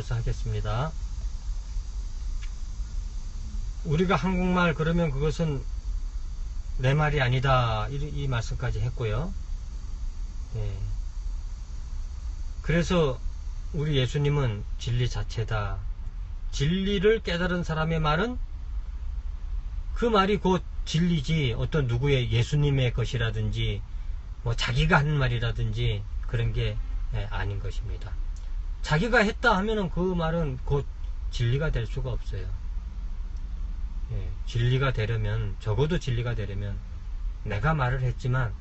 이어서 하겠습니다. 우리가 한국말 그러면 그것은 내 말이 아니다, 이 말씀까지 했고요. 그래서 우리 예수님은 진리 자체다. 진리를 깨달은 사람의 말은 그 말이 곧 진리지, 어떤 누구의 예수님의 것이라든지 뭐 자기가 하는 말이라든지 그런 게 아닌 것입니다. 자기가 했다 하면은 그 말은 곧 진리가 될 수가 없어요. 진리가 되려면, 적어도 진리가 되려면 내가 말을 했지만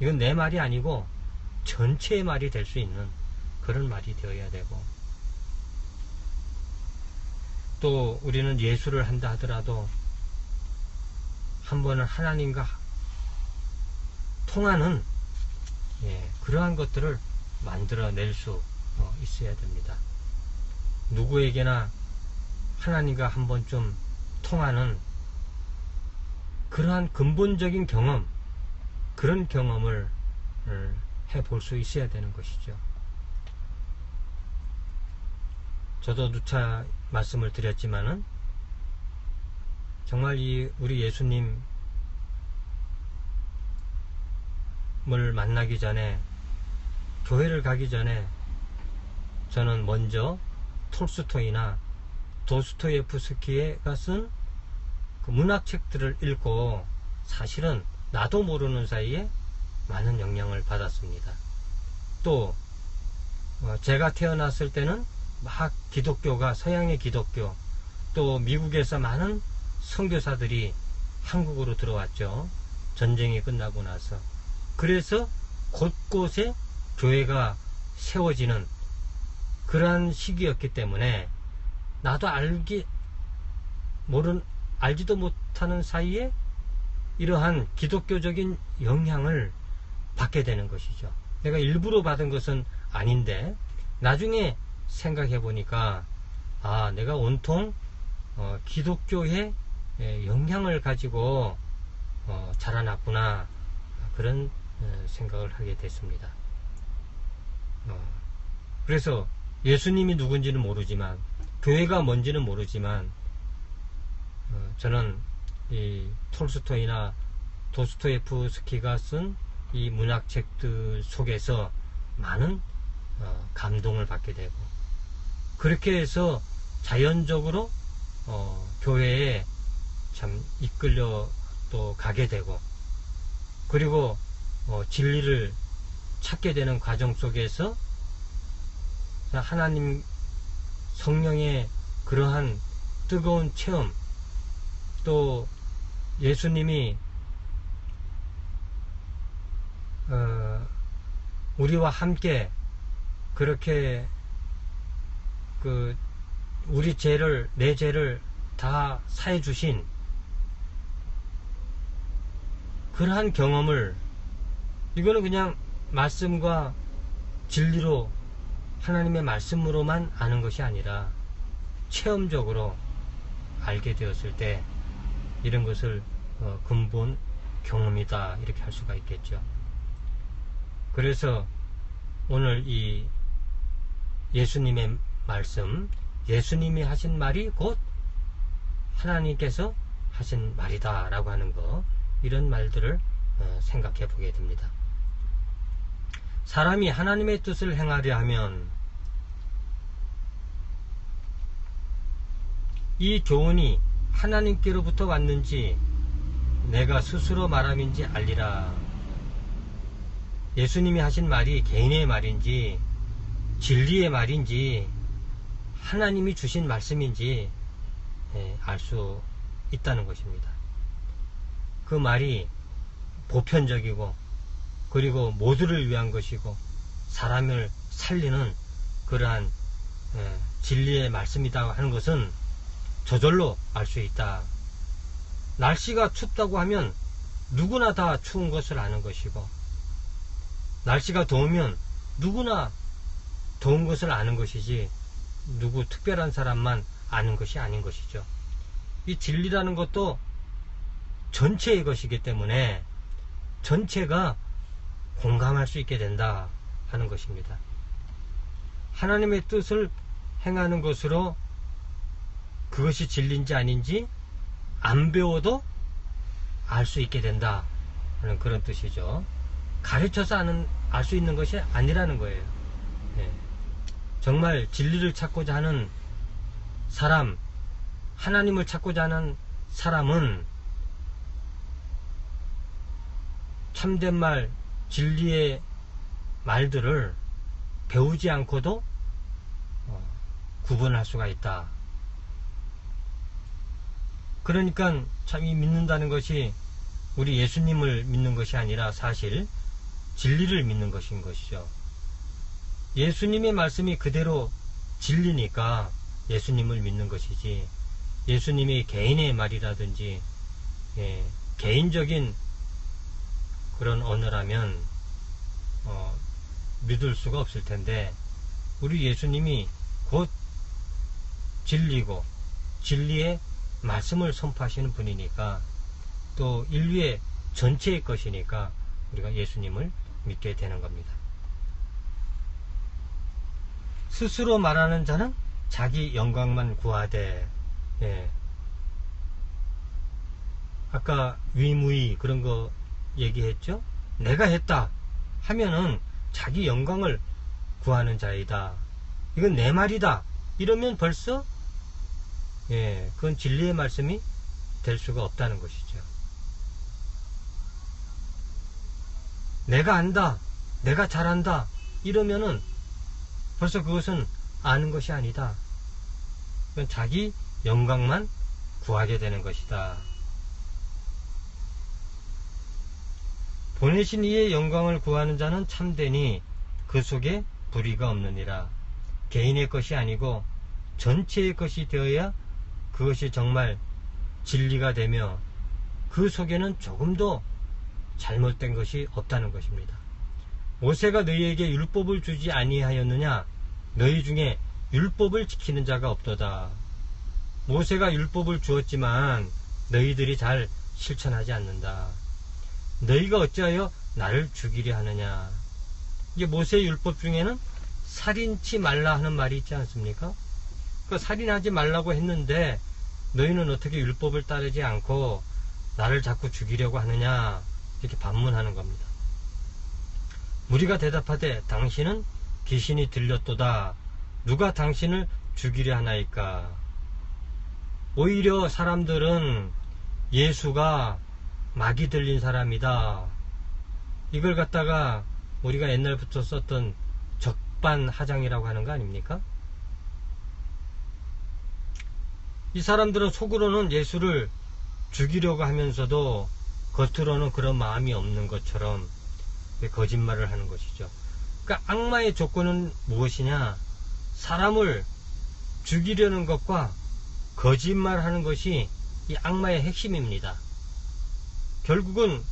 이건 내 말이 아니고 전체의 말이 될 수 있는 그런 말이 되어야 되고, 또 우리는 예수를 한다 하더라도 한 번은 하나님과 통하는 그러한 것들을 만들어낼 수 있어야 됩니다. 누구에게나 하나님과 한 번 좀 통하는 그러한 근본적인 경험, 그런 경험을 해볼 수 있어야 되는 것이죠. 저도 누차 말씀을 드렸지만은 정말 우리 예수님을 만나기 전에, 교회를 가기 전에 저는 먼저 톨스토이나 도스토예프스키가 쓴 그 문학책들을 읽고 사실은 나도 모르는 사이에 많은 영향을 받았습니다. 또 제가 태어났을 때는 막 기독교가, 서양의 기독교, 또 미국에서 많은 선교사들이 한국으로 들어왔죠. 전쟁이 끝나고 나서. 그래서 곳곳에 교회가 세워지는 그러한 시기였기 때문에 나도 알지도 못하는 사이에 이러한 기독교적인 영향을 받게 되는 것이죠. 내가 일부러 받은 것은 아닌데 나중에 생각해 보니까 내가 온통 기독교의 영향을 가지고 자라났구나, 그런 생각을 하게 됐습니다. 그래서 예수님이 누군지는 모르지만, 교회가 뭔지는 모르지만, 저는 이 톨스토이나 도스토예프스키가 쓴 이 문학책들 속에서 많은 감동을 받게 되고, 그렇게 해서 자연적으로 교회에 참 이끌려 또 가게 되고, 그리고 진리를 찾게 되는 과정 속에서 하나님 성령의 그러한 뜨거운 체험, 또 예수님이 우리와 함께 그렇게 우리 죄를, 내 죄를 다 사해 주신 그러한 경험을, 이거는 그냥 말씀과 진리로, 하나님의 말씀으로만 아는 것이 아니라 체험적으로 알게 되었을 때 이런 것을 근본 경험이다, 이렇게 할 수가 있겠죠. 그래서 오늘 이 예수님의 말씀, 예수님이 하신 말이 곧 하나님께서 하신 말이다 라고 하는 거, 이런 말들을 생각해 보게 됩니다. 사람이 하나님의 뜻을 행하려 하면 이 교훈이 하나님께로부터 왔는지 내가 스스로 말함인지 알리라. 예수님이 하신 말이 개인의 말인지 진리의 말인지 하나님이 주신 말씀인지 알 수 있다는 것입니다. 그 말이 보편적이고, 그리고 모두를 위한 것이고, 사람을 살리는 그러한 진리의 말씀이다 하는 것은 저절로 알 수 있다. 날씨가 춥다고 하면 누구나 다 추운 것을 아는 것이고, 날씨가 더우면 누구나 더운 것을 아는 것이지 누구 특별한 사람만 아는 것이 아닌 것이죠. 이 진리라는 것도 전체의 것이기 때문에 전체가 공감할 수 있게 된다 하는 것입니다. 하나님의 뜻을 행하는 것으로 그것이 진리인지 아닌지 안 배워도 알 수 있게 된다 하는 그런 뜻이죠. 가르쳐서 알 수 있는 것이 아니라는 거예요. 예. 정말 진리를 찾고자 하는 사람, 하나님을 찾고자 하는 사람은 참된 말, 진리의 말들을 배우지 않고도 구분할 수가 있다. 그러니까 참 이 믿는다는 것이 우리 예수님을 믿는 것이 아니라 사실 진리를 믿는 것인 것이죠. 예수님의 말씀이 그대로 진리니까 예수님을 믿는 것이지, 예수님이 개인의 말이라든지 개인적인 그런 언어라면 믿을 수가 없을 텐데, 우리 예수님이 곧 진리고 진리의 말씀을 선포하시는 분이니까, 또 인류의 전체의 것이니까 우리가 예수님을 믿게 되는 겁니다. 스스로 말하는 자는 자기 영광만 구하되, 아까 위무의 그런 거 얘기했죠. 내가 했다 하면은 자기 영광을 구하는 자이다, 이건 내 말이다 이러면 벌써 그건 진리의 말씀이 될 수가 없다는 것이죠. 내가 안다, 내가 잘한다 이러면은 벌써 그것은 아는 것이 아니다. 그건 자기 영광만 구하게 되는 것이다. 보내신 이의 영광을 구하는 자는 참되니 그 속에 불의가 없느니라. 개인의 것이 아니고 전체의 것이 되어야 그것이 정말 진리가 되며, 그 속에는 조금도 잘못된 것이 없다는 것입니다. 모세가 너희에게 율법을 주지 아니하였느냐? 너희 중에 율법을 지키는 자가 없도다. 모세가 율법을 주었지만 너희들이 잘 실천하지 않는다. 너희가 어찌하여 나를 죽이려 하느냐? 이게 모세의 율법 중에는 살인치 말라 하는 말이 있지 않습니까? 그 살인하지 말라고 했는데 너희는 어떻게 율법을 따르지 않고 나를 자꾸 죽이려고 하느냐? 이렇게 반문하는 겁니다. 무리가 대답하되 당신은 귀신이 들렸도다. 누가 당신을 죽이려 하나이까? 오히려 사람들은 예수가 마귀 들린 사람이다, 이걸 갖다가 우리가 옛날부터 썼던 적반하장이라고 하는 거 아닙니까? 이 사람들은 속으로는 예수를 죽이려고 하면서도 겉으로는 그런 마음이 없는 것처럼 거짓말을 하는 것이죠. 그러니까 악마의 조건은 무엇이냐? 사람을 죽이려는 것과 거짓말하는 것이 이 악마의 핵심입니다. 결국은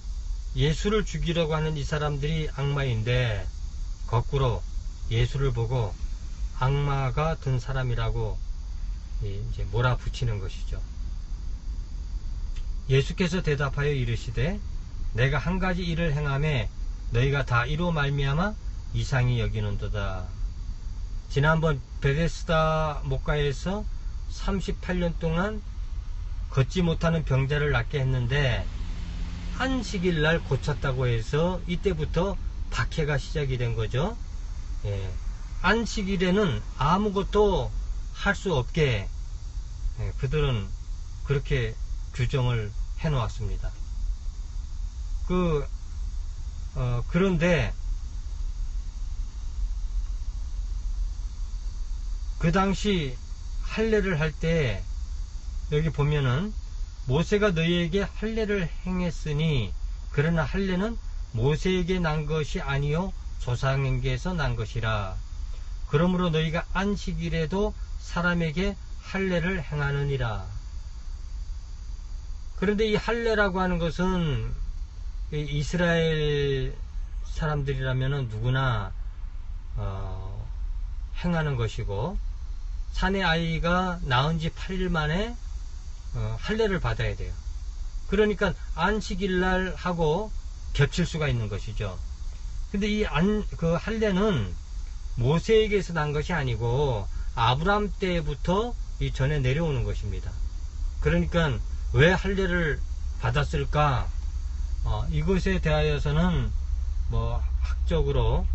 예수를 죽이려고 하는 이 사람들이 악마인데, 거꾸로 예수를 보고 악마가 든 사람이라고 이제 몰아붙이는 것이죠. 예수께서 대답하여 이르시되 내가 한 가지 일을 행하매 너희가 다 이로 말미암아 이상히 여기는도다. 지난번 베데스다 목가에서 38년 동안 걷지 못하는 병자를 낫게 했는데 안식일 날 고쳤다고 해서 이때부터 박해가 시작이 된 거죠. 안식일에는 아무것도 할 수 없게 그들은 그렇게 규정을 해 놓았습니다. 그런데 그 당시 할례를 할 때 여기 보면은 모세가 너희에게 할례를 행했으니 그러나 할례는 모세에게 난 것이 아니요 조상에게서 난 것이라. 그러므로 너희가 안식일에도 사람에게 할례를 행하느니라. 그런데 이 할례라고 하는 것은 이스라엘 사람들이라면 누구나 행하는 것이고, 사내 아이가 낳은 지 8일 만에 할례를 받아야 돼요. 그러니까 안식일날 하고 겹칠 수가 있는 것이죠. 근데 이 할례는 모세에게서 난 것이 아니고 아브람 때부터 이 전에 내려오는 것입니다. 그러니까 왜 할례를 받았을까? 이것에 대하여서는 뭐 학적으로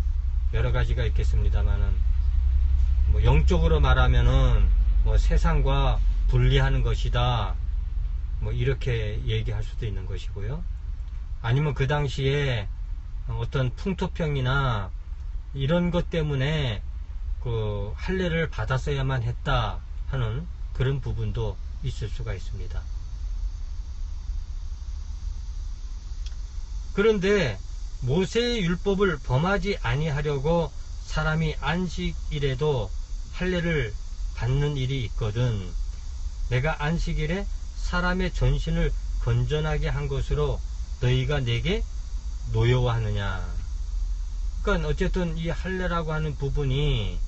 여러 가지가 있겠습니다만은, 뭐 영적으로 말하면은 뭐 세상과 분리하는 것이다, 뭐 이렇게 얘기할 수도 있는 것이고요. 아니면 그 당시에 어떤 풍토병이나 이런 것 때문에 그 할례를 받았어야만 했다 하는 그런 부분도 있을 수가 있습니다. 그런데 모세의 율법을 범하지 아니하려고 사람이 안식일에도 할례를 받는 일이 있거든. 내가 안식일에 사람의 전신을 건전하게 한 것으로 너희가 내게 노여워하느냐. 그러니까 어쨌든 이 할례라고 하는 부분이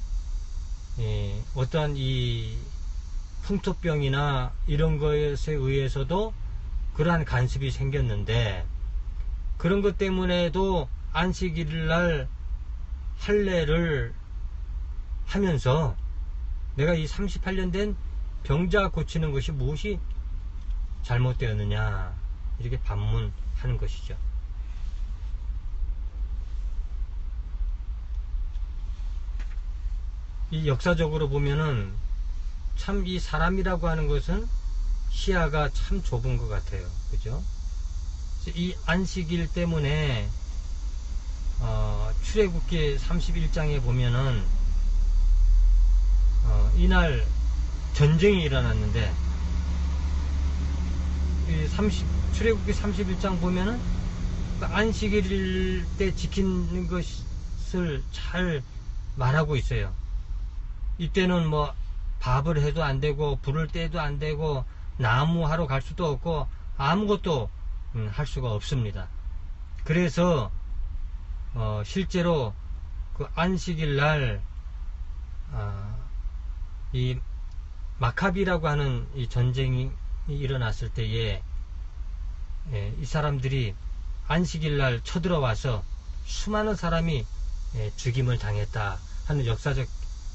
어떠한 이 풍토병이나 이런 것에 의해서도 그러한 간섭이 생겼는데, 그런 것 때문에도 안식일 날 할례를 하면서 내가 이 38년 된 병자 고치는 것이 무엇이 잘못되었느냐, 이렇게 반문하는 것이죠. 이 역사적으로 보면은 참 이 사람이라고 하는 것은 시야가 참 좁은 것 같아요. 그죠? 이 안식일 때문에 출애굽기 31장에 보면은 이날 전쟁이 일어났는데, 출애굽기 31장 보면은 안식일 때 지키는 것을 잘 말하고 있어요. 이때는 뭐 밥을 해도 안 되고 불을 떼도 안 되고 나무 하러 갈 수도 없고 아무것도 할 수가 없습니다. 그래서 실제로 그 안식일 날 이 마카비라고 하는 이 전쟁이 일어났을 때에 이 사람들이 안식일 날 쳐들어와서 수많은 사람이 죽임을 당했다 하는 역사적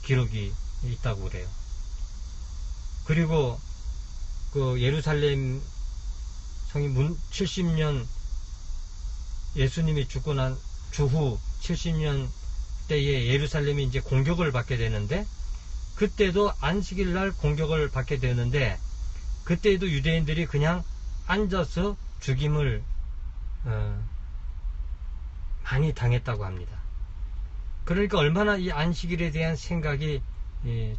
기록이 있다고 그래요. 그리고 그 예루살렘 성이 70년 예수님이 죽고 난 주후 70년 때에 예루살렘이 이제 공격을 받게 되는데, 그때도 안식일 날 공격을 받게 되는데, 그때도 유대인들이 그냥 앉아서 죽임을 많이 당했다고 합니다. 그러니까 얼마나 이 안식일에 대한 생각이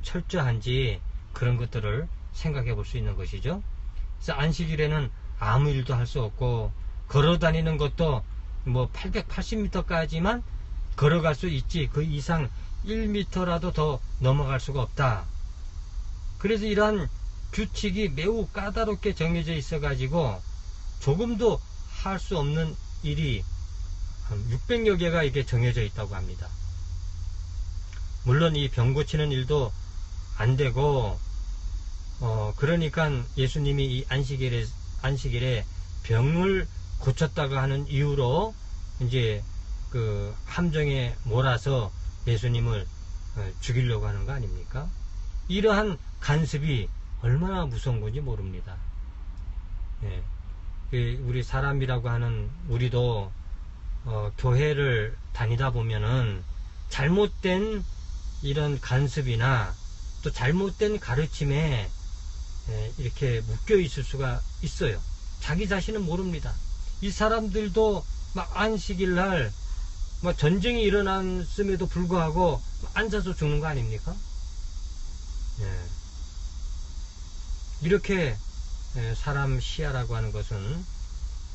철저한지 그런 것들을 생각해 볼 수 있는 것이죠. 그래서 안식일에는 아무 일도 할 수 없고, 걸어 다니는 것도 뭐 880m까지만 걸어갈 수 있지 그 이상 1m라도 더 넘어갈 수가 없다. 그래서 이러한 규칙이 매우 까다롭게 정해져 있어 가지고 조금도 할 수 없는 일이 600여 개가 이게 정해져 있다고 합니다. 물론 이 병 고치는 일도 안 되고, 그러니까 예수님이 이 안식일에 병을 고쳤다고 하는 이유로 이제 그 함정에 몰아서 예수님을 죽이려고 하는 거 아닙니까? 이러한 간섭이 얼마나 무서운 건지 모릅니다. 우리 사람이라고 하는 우리도 교회를 다니다 보면은 잘못된 이런 간섭이나 또 잘못된 가르침에 이렇게 묶여 있을 수가 있어요. 자기 자신은 모릅니다. 이 사람들도 막 안식일 날 막 전쟁이 일어났음에도 불구하고 앉아서 죽는 거 아닙니까? 이렇게 사람 시야라고 하는 것은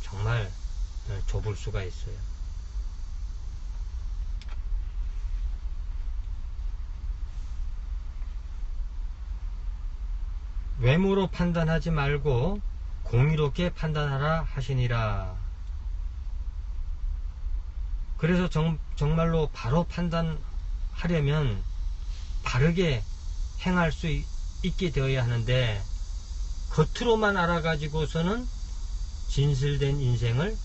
정말 좁을 수가 있어요. 외모로 판단하지 말고 공의롭게 판단하라 하시니라. 그래서 정말로 바로 판단하려면 바르게 행할 수 있게 되어야 하는데, 겉으로만 알아가지고서는 진실된 인생을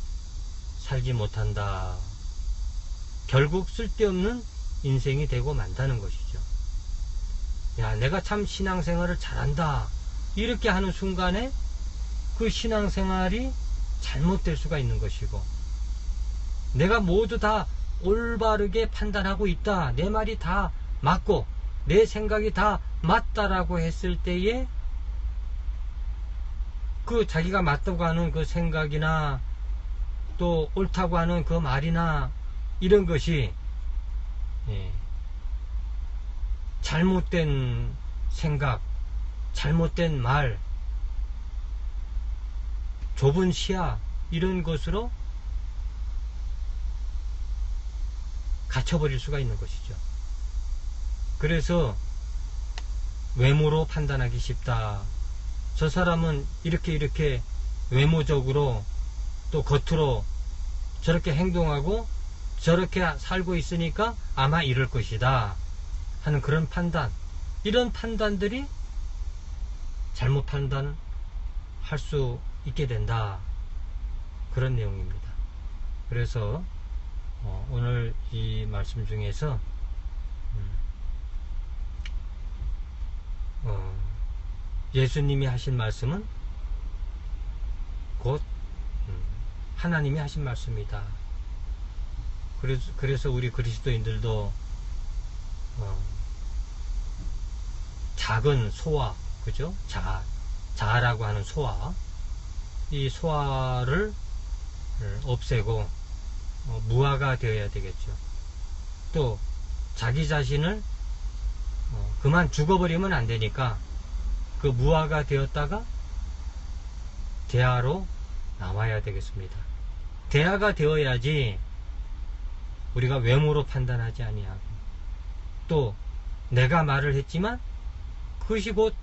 살지 못한다. 결국 쓸데없는 인생이 되고 만다는 것이죠. 야, 내가 참 신앙생활을 잘한다, 이렇게 하는 순간에 그 신앙생활이 잘못될 수가 있는 것이고, 내가 모두 다 올바르게 판단하고 있다, 내 말이 다 맞고 내 생각이 다 맞다라고 했을 때에 그 자기가 맞다고 하는 그 생각이나 또 옳다고 하는 그 말이나 이런 것이 잘못된 생각, 잘못된 말, 좁은 시야, 이런 것으로 갇혀버릴 수가 있는 것이죠. 그래서 외모로 판단하기 쉽다. 저 사람은 이렇게 외모적으로 또 겉으로 저렇게 행동하고 저렇게 살고 있으니까 아마 이럴 것이다 하는 그런 판단, 이런 판단들이 잘못 판단할 수 있게 된다, 그런 내용입니다. 그래서 오늘 이 말씀 중에서 예수님이 하신 말씀은 곧 하나님이 하신 말씀이다. 그래서 우리 그리스도인들도 작은 소화, 그죠? 자아라고 하는 소화, 이 소화를 없애고 무아가 되어야 되겠죠. 또 자기 자신을 그만 죽어버리면 안 되니까 그 무아가 되었다가 대아로 나와야 되겠습니다. 대아가 되어야지 우리가 외모로 판단하지 아니하고, 또 내가 말을 했지만 그것이 곧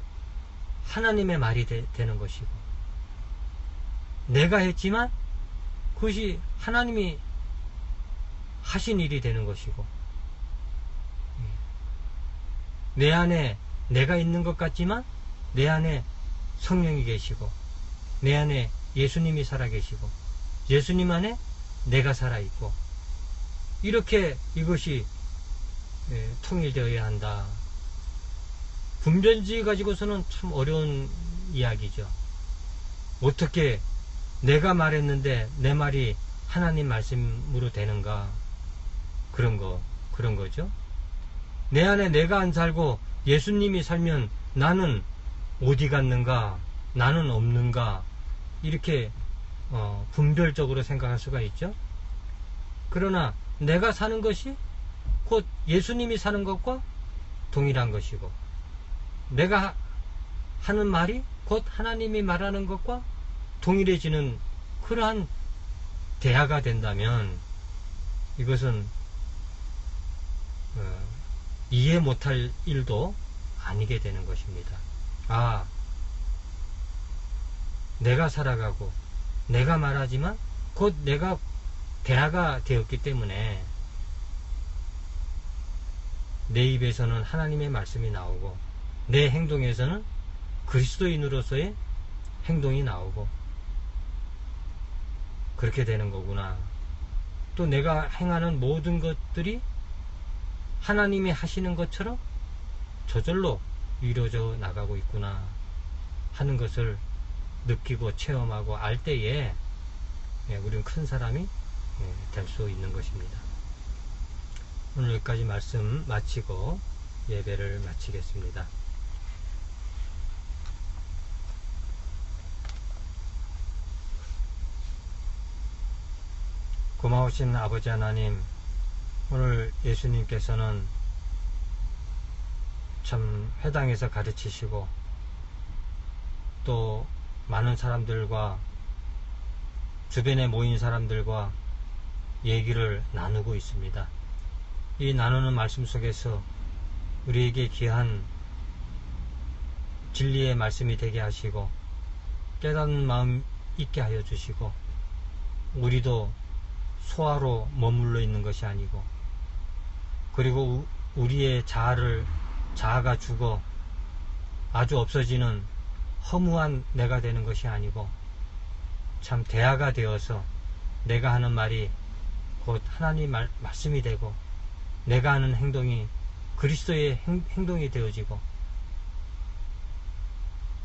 하나님의 말이 되는 것이고, 내가 했지만 그것이 하나님이 하신 일이 되는 것이고, 내 안에 내가 있는 것 같지만 내 안에 성령이 계시고, 내 안에 예수님이 살아계시고, 예수님 안에 내가 살아있고, 이렇게 이것이 통일되어야 한다. 분별지 가지고서는 참 어려운 이야기죠. 어떻게 내가 말했는데 내 말이 하나님 말씀으로 되는가, 그런 거죠. 내 안에 내가 안 살고 예수님이 살면 나는 어디 갔는가, 나는 없는가, 이렇게 분별적으로 생각할 수가 있죠. 그러나 내가 사는 것이 곧 예수님이 사는 것과 동일한 것이고, 내가 하는 말이 곧 하나님이 말하는 것과 동일해지는 그러한 대화가 된다면 이것은 이해 못할 일도 아니게 되는 것입니다. 아, 내가 살아가고 내가 말하지만 곧 내가 대화가 되었기 때문에 내 입에서는 하나님의 말씀이 나오고 내 행동에서는 그리스도인으로서의 행동이 나오고, 그렇게 되는 거구나. 또 내가 행하는 모든 것들이 하나님이 하시는 것처럼 저절로 이루어져 나가고 있구나 하는 것을 느끼고 체험하고 알 때에 우리는 큰 사람이 될 수 있는 것입니다. 오늘 여기까지 말씀 마치고 예배를 마치겠습니다. 고마우신 아버지 하나님, 오늘 예수님께서는 참 회당에서 가르치시고 또 많은 사람들과, 주변에 모인 사람들과 얘기를 나누고 있습니다. 이 나누는 말씀 속에서 우리에게 귀한 진리의 말씀이 되게 하시고 깨닫는 마음 있게 하여 주시고, 우리도 소아로 머물러 있는 것이 아니고, 그리고 우리의 자아가 죽어 아주 없어지는 허무한 내가 되는 것이 아니고, 참 대아가 되어서 내가 하는 말이 곧 하나님 말씀이 되고, 내가 하는 행동이 그리스도의 행동이 되어지고,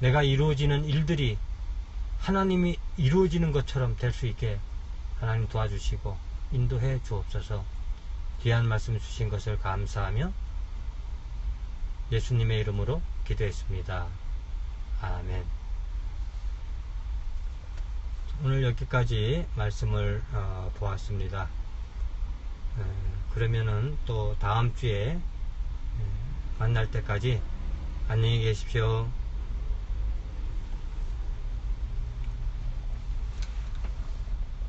내가 이루어지는 일들이 하나님이 이루어지는 것처럼 될 수 있게 하나님 도와주시고 인도해 주옵소서. 귀한 말씀 주신 것을 감사하며 예수님의 이름으로 기도했습니다. 아멘. 오늘 여기까지 말씀을 보았습니다. 그러면은 또 다음 주에 만날 때까지 안녕히 계십시오.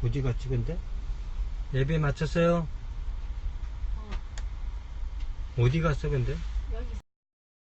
어디 갔지 근데? 예배 마쳤어요? 어디 갔어 근데? 여기